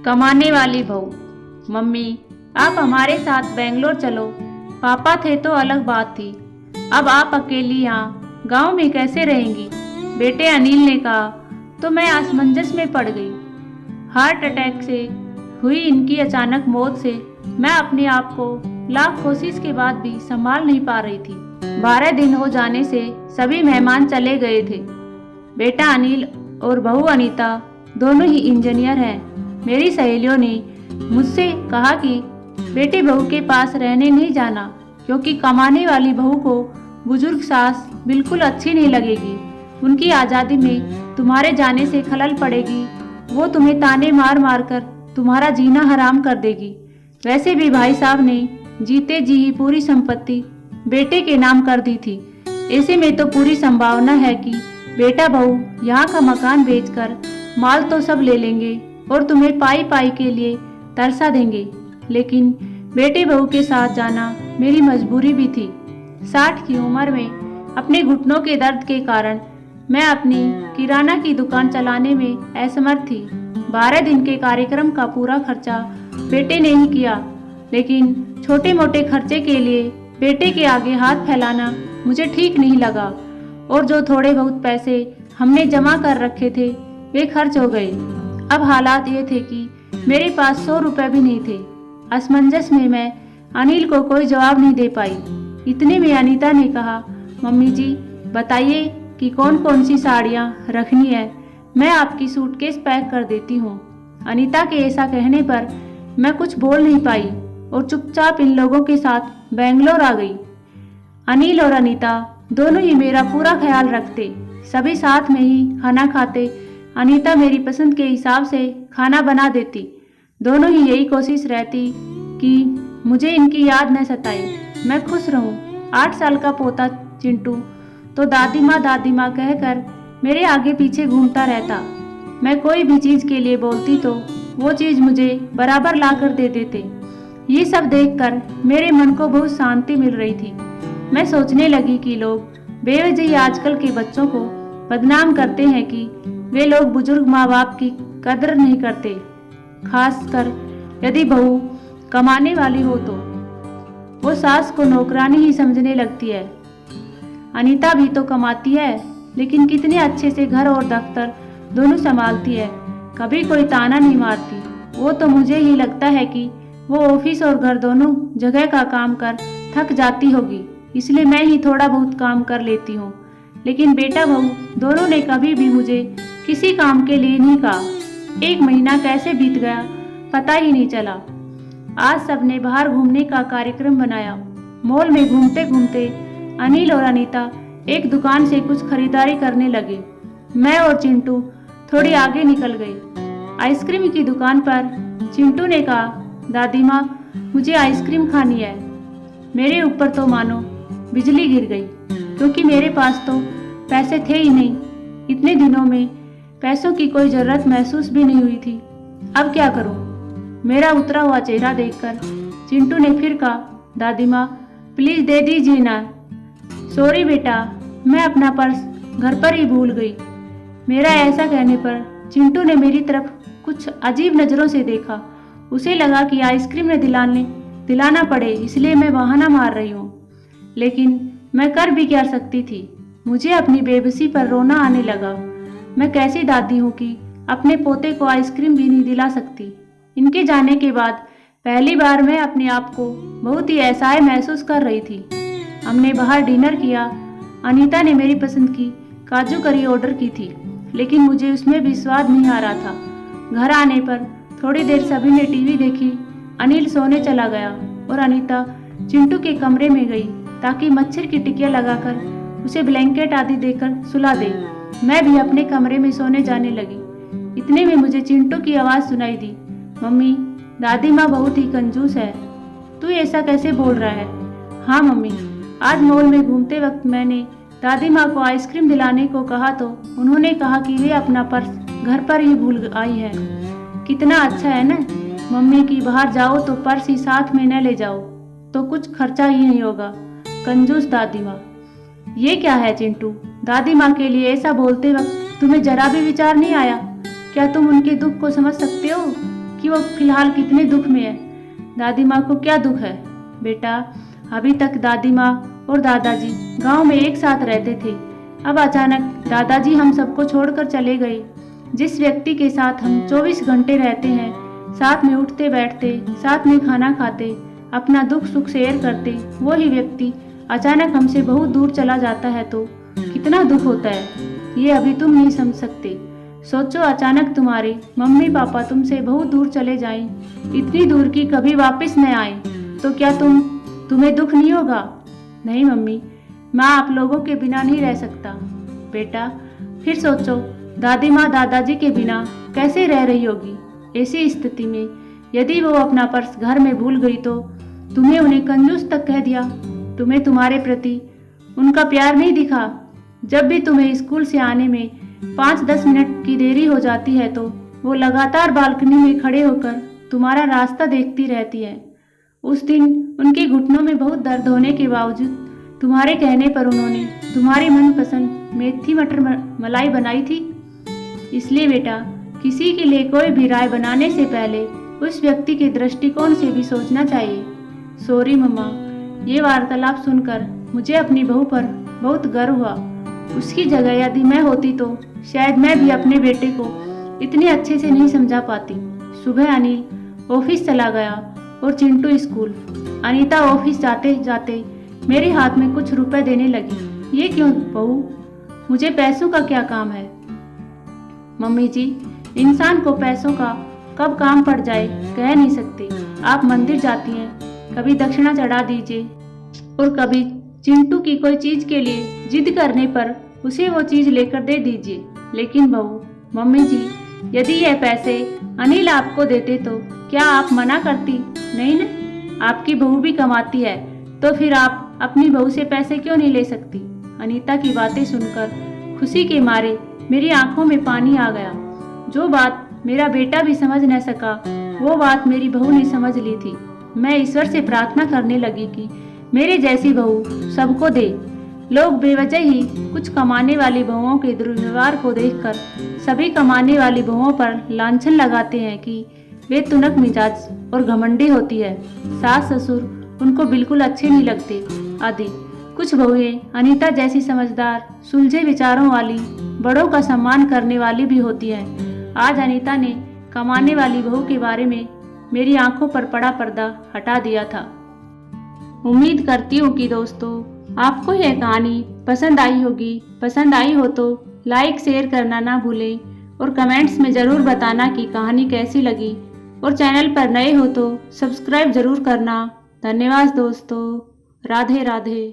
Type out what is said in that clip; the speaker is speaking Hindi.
कमाने वाली बहू। मम्मी, आप हमारे साथ बेंगलोर चलो। पापा थे तो अलग बात थी, अब आप अकेली यहाँ गांव में कैसे रहेंगी? बेटे अनिल ने कहा तो मैं असमंजस में पड़ गई। हार्ट अटैक से हुई इनकी अचानक मौत से मैं अपने आप को लाख कोशिश के बाद भी संभाल नहीं पा रही थी। 12 दिन हो जाने से सभी मेहमान चले गए थे। बेटा अनिल और बहू अनीता दोनों ही इंजीनियर हैं। मेरी सहेलियों ने मुझसे कहा कि बेटे बहू के पास रहने नहीं जाना, क्योंकि कमाने वाली बहू को बुजुर्ग सास बिल्कुल अच्छी नहीं लगेगी। उनकी आज़ादी में तुम्हारे जाने से खलल पड़ेगी। वो तुम्हें ताने मार मार कर तुम्हारा जीना हराम कर देगी। वैसे भी भाई साहब ने जीते जी ही पूरी संपत्ति बेटे के नाम कर दी थी। ऐसे में तो पूरी संभावना है कि बेटा बहू यहाँ का मकान बेचकर माल तो सब ले लेंगे और तुम्हें पाई पाई के लिए तरसा देंगे। लेकिन बेटे बहू के साथ जाना मेरी मजबूरी भी थी। 60 की उम्र में अपने घुटनों के दर्द के कारण मैं अपनी किराना की दुकान चलाने में असमर्थ थी। 12 दिन के कार्यक्रम का पूरा खर्चा बेटे ने ही किया, लेकिन छोटे मोटे खर्चे के लिए बेटे के आगे हाथ फैलाना मुझे ठीक नहीं लगा और जो थोड़े बहुत पैसे हमने जमा कर रखे थे वे खर्च हो गए। अब हालात ये थे कि मेरे पास 100 रुपए भी नहीं थे। असमंजस में मैं अनिल को कोई जवाब नहीं दे पाई। इतने में अनीता ने कहा, मम्मी जी बताइए कि कौन कौन सी साड़ियाँ रखनी है, मैं आपकी सूटकेस पैक कर देती हूँ। अनीता के ऐसा कहने पर मैं कुछ बोल नहीं पाई और चुपचाप इन लोगों के साथ बेंगलोर आ गई। अनिल और अनीता दोनों ही मेरा पूरा ख्याल रखते, सभी साथ में ही खाना खाते। अनीता मेरी पसंद के हिसाब से खाना बना देती। दोनों ही यही कोशिश रहती कि मुझे इनकी याद न सताए, मैं खुश रहूं। 8 साल का पोता चिंटू तो दादी माँ कहकर मेरे आगे पीछे घूमता रहता। मैं कोई भी चीज़ के लिए बोलती तो वो चीज़ मुझे बराबर ला कर दे देते। ये सब देखकर मेरे मन को बहुत शांति मिल रही थी। मैं सोचने लगी कि लोग बेवजह आजकल के बच्चों को बदनाम करते हैं कि वे लोग बुजुर्ग माँ बाप की कदर नहीं करते, खासकर यदि बहू कमाने वाली हो तो वो सास को नौकरानी ही समझने लगती है। अनीता भी तो कमाती है, लेकिन कितने अच्छे से घर और दफ्तर दोनों संभालती है, कभी कोई ताना नहीं मारती। वो तो मुझे ही लगता है कि वो ऑफिस और घर दोनों जगह का काम कर थक जाती होगी, इसलिए मैं ही थोड़ा बहुत काम कर लेती हूँ। लेकिन बेटा बहू दोनों ने कभी भी मुझे किसी काम के लिए नहीं कहा। 1 महीना कैसे बीत गया पता ही नहीं चला। आज सबने बाहर घूमने का कार्यक्रम बनाया। मॉल में घूमते घूमते अनिल और अनीता एक दुकान से कुछ खरीदारी करने लगे। मैं और चिंटू थोड़ी आगे निकल गए। आइसक्रीम की दुकान पर चिंटू ने कहा, दादी माँ मुझे आइसक्रीम खानी है। मेरे ऊपर तो मानो बिजली गिर गई, क्योंकि मेरे पास तो पैसे थे ही नहीं। इतने दिनों में पैसों की कोई ज़रूरत महसूस भी नहीं हुई थी। अब क्या करूं? मेरा उतरा हुआ चेहरा देखकर चिंटू ने फिर कहा, दादी माँ प्लीज़ दे दीजिए ना। सॉरी बेटा, मैं अपना पर्स घर पर ही भूल गई। मेरा ऐसा कहने पर चिंटू ने मेरी तरफ कुछ अजीब नज़रों से देखा। उसे लगा कि आइसक्रीम ने दिलाना पड़े, इसलिए मैं बहाना मार रही हूँ। लेकिन मैं कर भी क्या सकती थी? मुझे अपनी बेबसी पर रोना आने लगा। मैं कैसी दादी हूँ कि अपने पोते को आइसक्रीम भी नहीं दिला सकती। इनके जाने के बाद पहली बार मैं अपने आप को बहुत ही असहाय महसूस कर रही थी। हमने बाहर डिनर किया। अनीता ने मेरी पसंद की काजू करी ऑर्डर की थी, लेकिन मुझे उसमें भी स्वाद नहीं आ रहा था। घर आने पर थोड़ी देर सभी ने टीवी देखी। अनिल सोने चला गया और अनीता चिंटू के कमरे में गई ताकि मच्छर की टिकिया लगाकर उसे ब्लैंकेट आदि देकर सुला दे। मैं भी अपने कमरे में सोने जाने लगी। इतने में मुझे चिंटू की आवाज़ सुनाई दी, मम्मी दादी माँ बहुत ही कंजूस है। तू ऐसा कैसे बोल रहा है? हाँ मम्मी, आज मॉल में घूमते वक्त मैंने दादी माँ को आइसक्रीम दिलाने को कहा तो उन्होंने कहा कि वे अपना पर्स घर पर ही भूल आई है। कितना अच्छा है ना मम्मी कि बाहर जाओ तो पर्स ही साथ में न ले जाओ तो कुछ खर्चा ही नहीं होगा। कंजूस दादी माँ। ये क्या है चिंटू? दादी माँ के लिए ऐसा बोलते वक्त तुम्हें जरा भी विचार नहीं आया? क्या तुम उनके दुख को समझ सकते हो कि वो फिलहाल कितने दुख में है। दादी माँ को क्या दुख है? बेटा, अभी तक दादी माँ और दादाजी गांव में एक साथ रहते थे। अब अचानक दादाजी हम सबको छोड़कर चले गए। जिस व्यक्ति के साथ हम 24 घंटे रहते हैं, साथ में उठते बैठते, साथ में खाना खाते, अपना दुख सुख शेयर करते, वो ही व्यक्ति अचानक हमसे बहुत दूर चला जाता है तो कितना दुख होता है, ये अभी तुम नहीं समझ सकते। सोचो, अचानक तुम्हारे मम्मी पापा तुमसे बहुत दूर चले जाएं, इतनी दूर की कभी वापस न आए, तो क्या तुम्हें दुख नहीं होगा? नहीं मम्मी, मैं आप लोगों के बिना नहीं रह सकता। बेटा, फिर सोचो, दादी माँ दादाजी के बिना कैसे रह रही होगी। ऐसी स्थिति में यदि वो अपना पर्स घर में भूल गई तो तुम्हें उन्हें कंजूस तक कह दिया। तुम्हें तुम्हारे प्रति उनका प्यार नहीं दिखा। जब भी तुम्हें स्कूल से आने में 5-10 मिनट की देरी हो जाती है तो वो लगातार बालकनी में खड़े होकर तुम्हारा रास्ता देखती रहती है। उस दिन उनके घुटनों में बहुत दर्द होने के बावजूद तुम्हारे कहने पर उन्होंने तुम्हारी मनपसंद मेथी मटर मलाई बनाई थी। इसलिए बेटा, किसी के लिए कोई भी राय बनाने से पहले उस व्यक्ति के दृष्टिकोण से भी सोचना चाहिए। सॉरी मम्मा, ये वार्तालाप सुनकर मुझे अपनी बहू पर बहुत गर्व हुआ। उसकी जगह यदि मैं होती तो शायद मैं भी अपने बेटे को इतने अच्छे से नहीं समझा पाती। सुबह अनिल ऑफिस चला गया और चिंटू स्कूल। अनीता ऑफिस जाते जाते मेरे हाथ में कुछ रुपए देने लगी। ये क्यों बहू, मुझे पैसों का क्या काम है? मम्मी जी, इंसान को पैसों का कब काम पड़ जाए कह नहीं सकते। आप मंदिर जाती हैं, कभी दक्षिणा चढ़ा दीजिए और कभी चिंटू की कोई चीज के लिए जिद करने पर उसे वो चीज लेकर दे दीजिए। लेकिन बहू, मम्मी जी, यदि यह पैसे अनिल आपको देते तो क्या आप मना करती? नहीं ना, आपकी बहू भी कमाती है तो फिर आप अपनी बहू से पैसे क्यों नहीं ले सकती? अनीता की बातें सुनकर खुशी के मारे मेरी आंखों में पानी आ गया। जो बात मेरा बेटा भी समझ न सका, वो बात मेरी बहू ने समझ ली थी। मैं ईश्वर से प्रार्थना करने लगी कि मेरे जैसी बहू सबको दे। लोग बेवजह ही कुछ कमाने वाली बहुओं के दुर्व्यवहार को देखकर सभी कमाने वाली बहुओं पर लांछन लगाते हैं कि वे तुनक मिजाज और घमंडी होती है, सास ससुर उनको बिल्कुल अच्छे नहीं लगते आदि। कुछ बहुएं अनीता जैसी समझदार, सुलझे विचारों वाली, बड़ों का सम्मान करने वाली भी होती हैं। आज अनीता ने कमाने वाली बहू के बारे में मेरी आंखों पर पड़ा पर्दा हटा दिया था। उम्मीद करती हूँ कि दोस्तों आपको यह कहानी पसंद आई होगी। पसंद आई हो तो लाइक शेयर करना ना भूलें और कमेंट्स में ज़रूर बताना कि कहानी कैसी लगी। और चैनल पर नए हो तो सब्सक्राइब ज़रूर करना। धन्यवाद दोस्तों। राधे राधे।